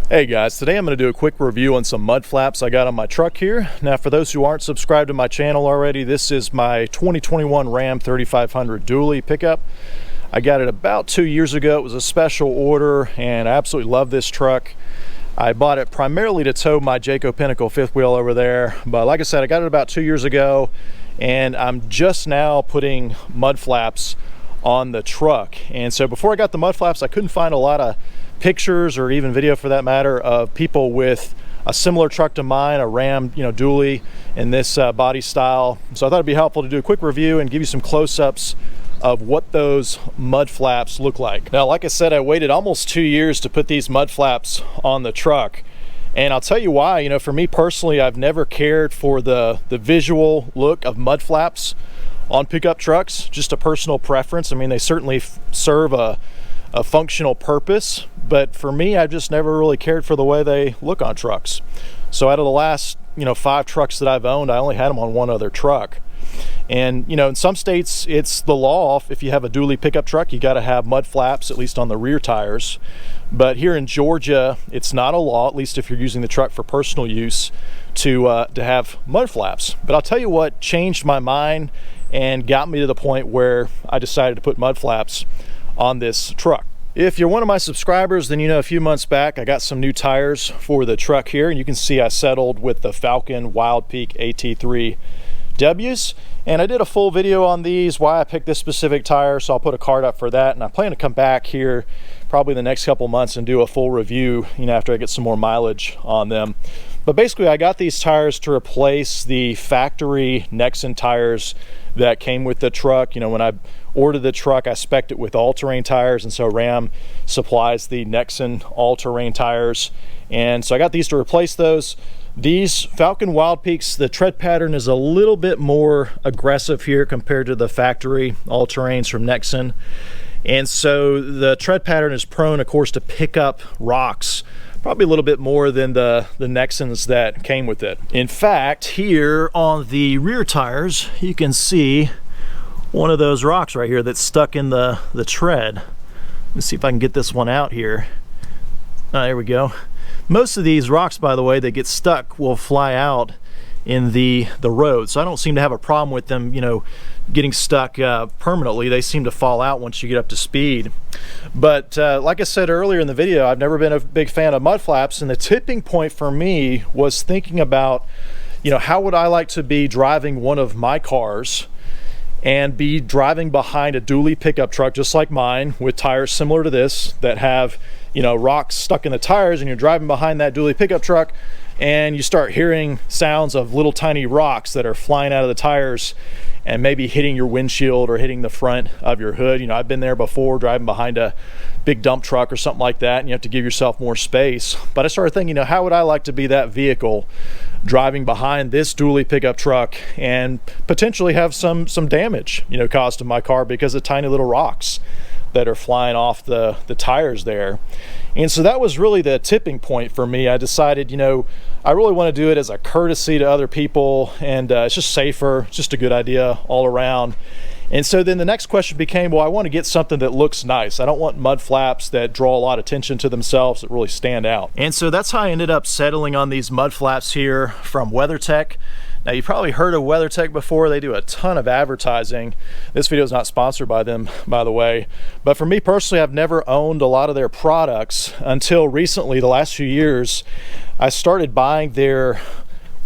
Hey guys, today I'm going to do a quick review on some mud flaps I got on my truck here. Now for those who aren't subscribed to my channel already, this is my 2021 Ram 3500 dually pickup. I got it about 2 years ago. It was a special order and I absolutely love this truck. I bought it primarily to tow my Jayco Pinnacle fifth wheel over there, but like I said, I got it about 2 years ago and I'm just now putting mud flaps on the truck. And so before I got the mud flaps, I couldn't find a lot of pictures or even video for that matter of people with a similar truck to mine, a Ram dually in this body style. So I thought it'd be helpful to do a quick review and give you some close-ups of what those mud flaps look like. Now like I said, I waited almost 2 years to put these mud flaps on the truck, and I'll tell you why. For me personally, I've never cared for the visual look of mud flaps on pickup trucks. Just a personal preference. I mean, they certainly serve a functional purpose, but for me, I've just never really cared for the way they look on trucks. So out of the last 5 trucks that I've owned, I only had them on one other truck. And in some states it's the law, if you have a dually pickup truck, you got to have mud flaps at least on the rear tires. But here in Georgia, it's not a law, at least if you're using the truck for personal use, to have mud flaps. But I'll tell you what changed my mind and got me to the point where I decided to put mud flaps on this truck. If you're one of my subscribers, then a few months back I got some new tires for the truck here, and you can see I settled with the Falcon Wild Peak AT3Ws, and I did a full video on these, why I picked this specific tire, so I'll put a card up for that. And I plan to come back here probably the next couple months and do a full review after I get some more mileage on them. But basically I got these tires to replace the factory Nexen tires that came with the truck. When I ordered the truck, I spec'd it with all-terrain tires, and so Ram supplies the Nexen all-terrain tires, and so I got these to replace those. These Falcon Wild Peaks, the tread pattern is a little bit more aggressive here compared to the factory all-terrains from Nexen, and so the tread pattern is prone, of course, to pick up rocks probably a little bit more than the Nexens that came with it. In fact, here on the rear tires, you can see one of those rocks right here that's stuck in the tread. Let's see if I can get this one out here. There we go. Most of these rocks, by the way, that get stuck will fly out in the road, so I don't seem to have a problem with them getting stuck permanently. They seem to fall out once you get up to speed. But like I said earlier in the video, I've never been a big fan of mud flaps, and the tipping point for me was thinking about how would I like to be driving one of my cars and be driving behind a dually pickup truck just like mine with tires similar to this that have rocks stuck in the tires, and you're driving behind that dually pickup truck and you start hearing sounds of little tiny rocks that are flying out of the tires and maybe hitting your windshield or hitting the front of your hood. I've been there before, driving behind a big dump truck or something like that, and you have to give yourself more space. But I started thinking, how would I like to be that vehicle driving behind this dually pickup truck and potentially have some damage caused to my car because of tiny little rocks that are flying off the tires there. And so that was really the tipping point for me. I decided, I really want to do it as a courtesy to other people, and it's just safer. It's just a good idea all around. And so then the next question became, well, I want to get something that looks nice. I don't want mud flaps that draw a lot of attention to themselves, that really stand out. And so that's how I ended up settling on these mud flaps here from WeatherTech. Now, you've probably heard of WeatherTech before. They do a ton of advertising. This video is not sponsored by them, by the way. But for me personally, I've never owned a lot of their products until recently, the last few years. I started buying their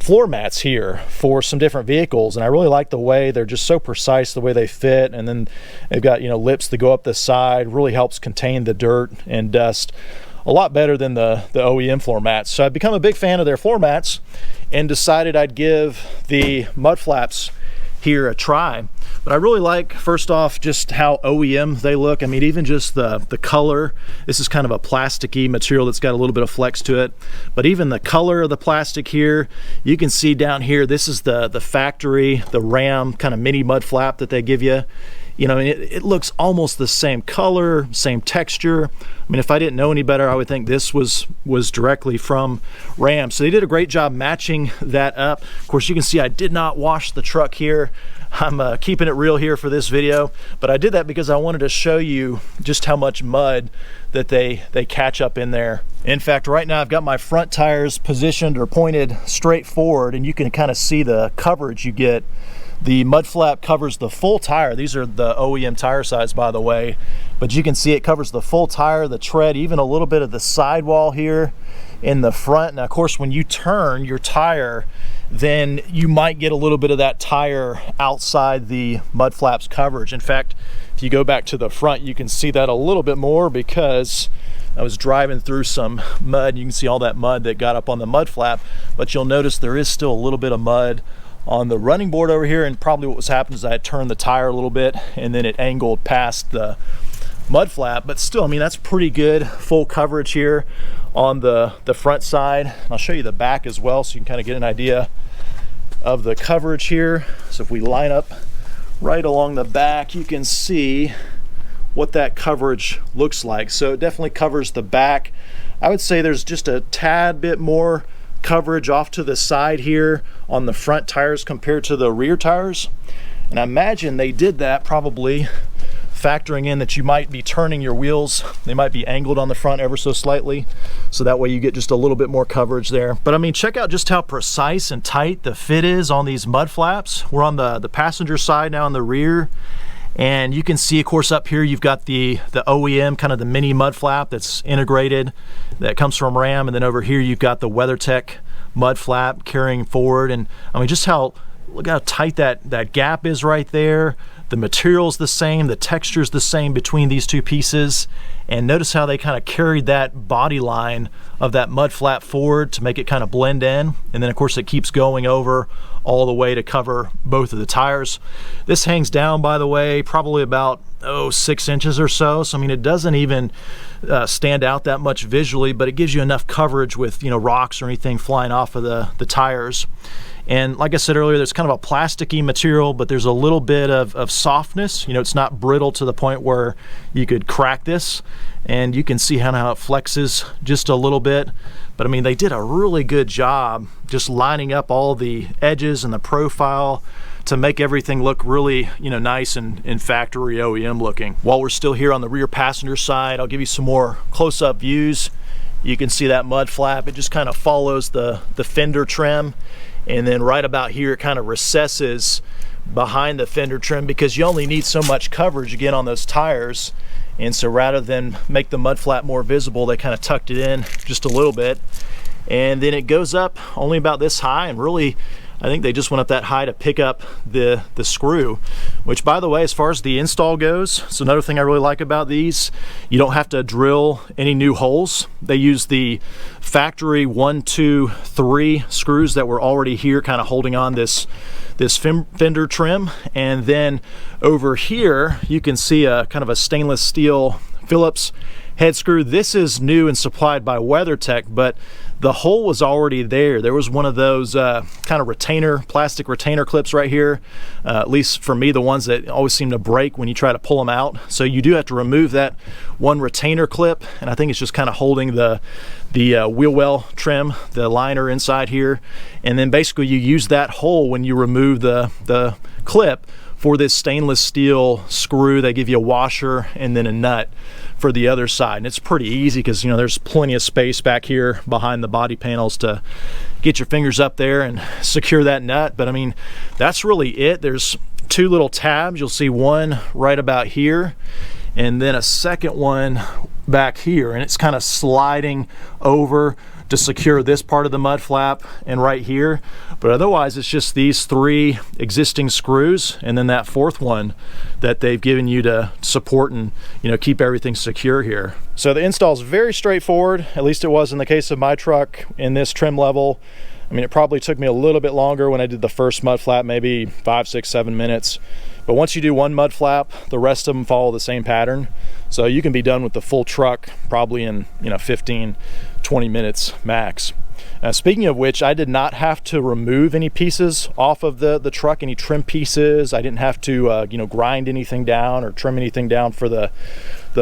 floor mats here for some different vehicles, and I really like the way they're just so precise, the way they fit, and then they've got lips that go up the side. Really helps contain the dirt and dust a lot better than the OEM floor mats. So I've become a big fan of their floor mats and decided I'd give the mud flaps here a try. But I really like, first off, just how OEM they look. I mean, even just the color. This is kind of a plasticky material that's got a little bit of flex to it, but even the color of the plastic here, you can see down here, this is the factory, the Ram kind of mini mud flap that they give you. It looks almost the same color, same texture. I mean, if I didn't know any better, I would think this was directly from Ram. So they did a great job matching that up. Of course, you can see I did not wash the truck here. I'm keeping it real here for this video, but I did that because I wanted to show you just how much mud that they catch up in there. In fact, right now I've got my front tires positioned or pointed straight forward, and you can kind of see the coverage you get. The mud flap covers the full tire. These are the OEM tire size, by the way, but you can see it covers the full tire, the tread, even a little bit of the sidewall here in the front. Now, of course, when you turn your tire, then you might get a little bit of that tire outside the mud flaps coverage. In fact, if you go back to the front, you can see that a little bit more because I was driving through some mud. You can see all that mud that got up on the mud flap, but you'll notice there is still a little bit of mud on the running board over here, and probably what was happening is I had turned the tire a little bit and then it angled past the mud flap. But still, I mean, that's pretty good full coverage here on the front side. And I'll show you the back as well so you can kind of get an idea of the coverage here. So if we line up right along the back, you can see what that coverage looks like. So it definitely covers the back. I would say there's just a tad bit more coverage off to the side here on the front tires compared to the rear tires, and I imagine they did that probably factoring in that you might be turning your wheels. They might be angled on the front ever so slightly, so that way you get just a little bit more coverage there. But I mean, check out just how precise and tight the fit is on these mud flaps. We're on the passenger side now in the rear, and you can see, of course, up here you've got the OEM, kind of the mini mud flap that's integrated, that comes from Ram, and then over here you've got the WeatherTech mud flap carrying forward. And I mean, just look how tight that gap is right there. The material's the same, the texture's the same between these two pieces, and notice how they kind of carried that body line of that mud flap forward to make it kind of blend in, and then of course it keeps going over all the way to cover both of the tires. This hangs down, by the way, probably about 6 inches or so. So I mean, it doesn't even stand out that much visually, but it gives you enough coverage with, you know, rocks or anything flying off of the tires. And like I said earlier, there's kind of a plasticky material, but there's a little bit of softness. You know, it's not brittle to the point where you could crack this, and you can see how it flexes just a little bit. But I mean, they did a really good job just lining up all the edges and the profile to make everything look really, you know, nice and factory OEM looking. While we're still here on the rear passenger side, I'll give you some more close-up views. You can see that mud flap. It just kind of follows the fender trim, and then right about here it kind of recesses behind the fender trim because you only need so much coverage again on those tires. And so rather than make the mud flap more visible, they kind of tucked it in just a little bit, and then it goes up only about this high. And really, I think they just went up that high to pick up the screw, which, by the way, as far as the install goes, so another thing I really like about these, you don't have to drill any new holes. They use the factory 1, 2, 3 screws that were already here kind of holding on this fender trim. And then over here you can see a kind of a stainless steel Phillips head screw. This is new and supplied by WeatherTech, but the hole was already there. There was one of those kind of plastic retainer clips right here, at least for me, the ones that always seem to break when you try to pull them out. So you do have to remove that one retainer clip, and I think it's just kind of holding the wheel well trim, the liner inside here. And then basically you use that hole when you remove the clip for this stainless steel screw. They give you a washer and then a nut for the other side, and it's pretty easy because, you know, there's plenty of space back here behind the body panels to get your fingers up there and secure that nut. But I mean, that's really it. There's 2 little tabs. You'll see one right about here and then a second one back here, and it's kind of sliding over to secure this part of the mud flap and right here. But otherwise it's just these 3 existing screws and then that 4th one that they've given you to support and, you know, keep everything secure here. So the install is very straightforward, at least it was in the case of my truck in this trim level. I mean, it probably took me a little bit longer when I did the first mud flap, maybe 5, 6, 7 minutes. But once you do one mud flap, the rest of them follow the same pattern. So you can be done with the full truck probably in, you know, 15, 20 minutes max. Speaking of which, I did not have to remove any pieces off of the truck, any trim pieces. I didn't have to, you know, grind anything down or trim anything down for the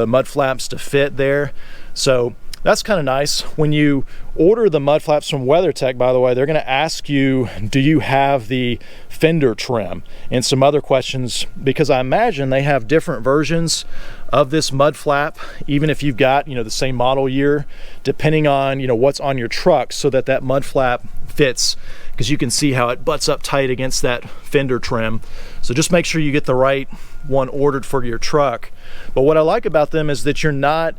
mud flaps to fit there. So That's kind of nice. When you order the mud flaps from WeatherTech, by the way, they're going to ask you, do you have the fender trim, and some other questions, because I imagine they have different versions of this mud flap, even if you've got, the same model year, depending on, what's on your truck, so that that mud flap fits, because you can see how it butts up tight against that fender trim. So just make sure you get the right one ordered for your truck. But what I like about them is that you're not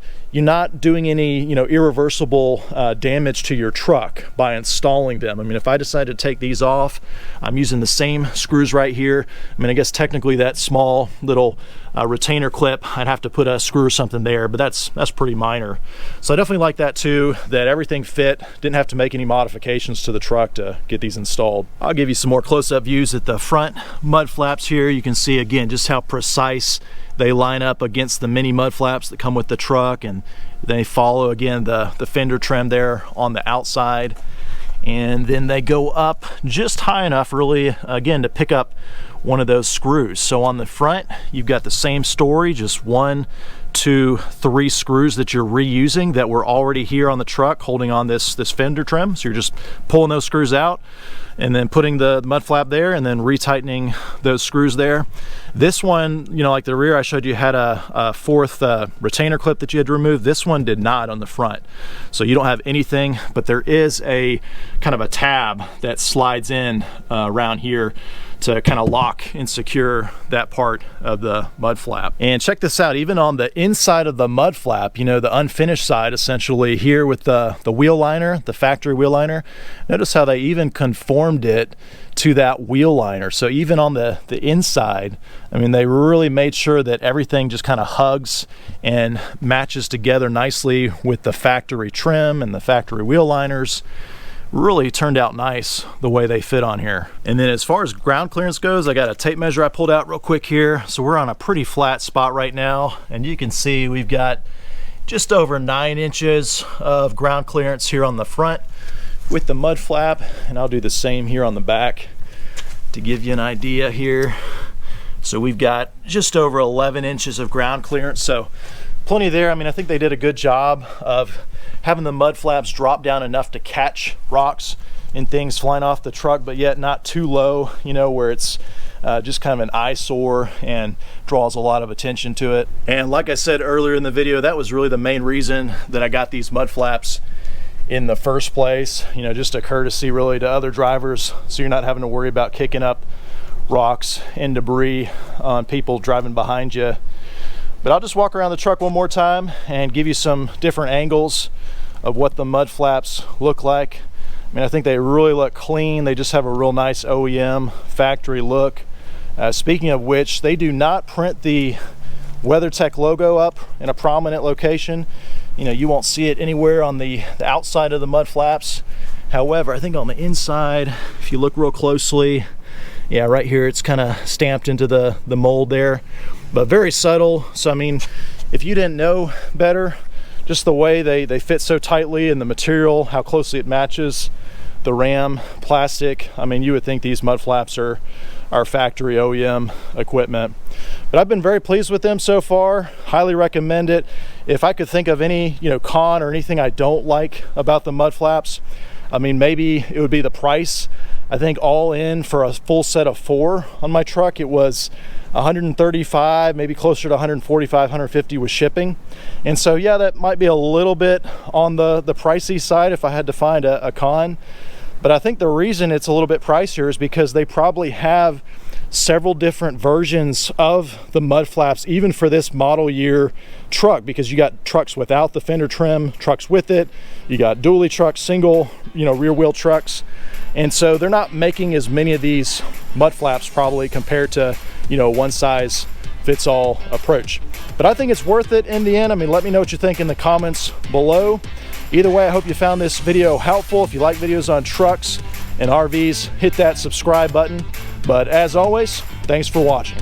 doing any irreversible damage to your truck by installing them. I mean, if I decide to take these off, I'm using the same screws right here. I mean, I guess technically that small little retainer clip, I'd have to put a screw or something there, but that's pretty minor. So I definitely like that too, that everything fit, didn't have to make any modifications to the truck to get these installed. I'll give you some more close-up views at the front mud flaps here. You can see again just how precise they line up against the mini mud flaps that come with the truck, and they follow again the fender trim there on the outside, and then they go up just high enough really again to pick up one of those screws. So on the front you've got the same story, just 1, 2, 3 screws that you're reusing that were already here on the truck holding on this fender trim. So you're just pulling those screws out and then putting the mud flap there and then retightening those screws there. This one, like the rear I showed you had a fourth retainer clip that you had to remove. This one did not on the front. So you don't have anything, but there is a kind of a tab that slides in around here to kind of lock and secure that part of the mud flap. And check this out, even on the inside of the mud flap, the unfinished side essentially here with the wheel liner, the factory wheel liner, notice how they even conformed it to that wheel liner. So even on the inside, I mean, they really made sure that everything just kind of hugs and matches together nicely with the factory trim and the factory wheel liners. Really turned out nice the way they fit on here. And then as far as ground clearance goes, I got a tape measure I pulled out real quick here. So we're on a pretty flat spot right now, and you can see we've got just over 9 inches of ground clearance here on the front with the mud flap, and I'll do the same here on the back to give you an idea here. So we've got just over 11 inches of ground clearance, so plenty there. I mean, I think they did a good job of having the mud flaps drop down enough to catch rocks and things flying off the truck, but yet not too low, where it's just kind of an eyesore and draws a lot of attention to it. And like I said earlier in the video, that was really the main reason that I got these mud flaps in the first place, just a courtesy really to other drivers, so you're not having to worry about kicking up rocks and debris on people driving behind you. But I'll just walk around the truck one more time and give you some different angles of what the mud flaps look like. I mean, I think they really look clean. They just have a real nice OEM factory look. Speaking of which, they do not print the WeatherTech logo up in a prominent location. You won't see it anywhere on the outside of the mud flaps. However, I think on the inside, if you look real closely, yeah, right here it's kind of stamped into the mold there, but very subtle. So I mean, if you didn't know better, just the way they fit so tightly and the material, how closely it matches the Ram plastic, I mean, you would think these mud flaps are factory OEM equipment. But I've been very pleased with them so far. Highly recommend it. If I could think of any con or anything I don't like about the mud flaps, I mean, maybe it would be the price. I think all in for a full set of 4 on my truck, it was $135, maybe closer to $145, $150 with shipping. And so yeah, that might be a little bit on the pricey side if I had to find a con. But I think the reason it's a little bit pricier is because they probably have several different versions of the mud flaps, even for this model year truck, because you got trucks without the fender trim, trucks with it, you got dually trucks, single rear wheel trucks. And so they're not making as many of these mud flaps probably compared to one size fits all approach. But I think it's worth it in the end. I mean, let me know what you think in the comments below. Either way, I hope you found this video helpful. If you like videos on trucks and RVs, hit that subscribe button. But as always, thanks for watching.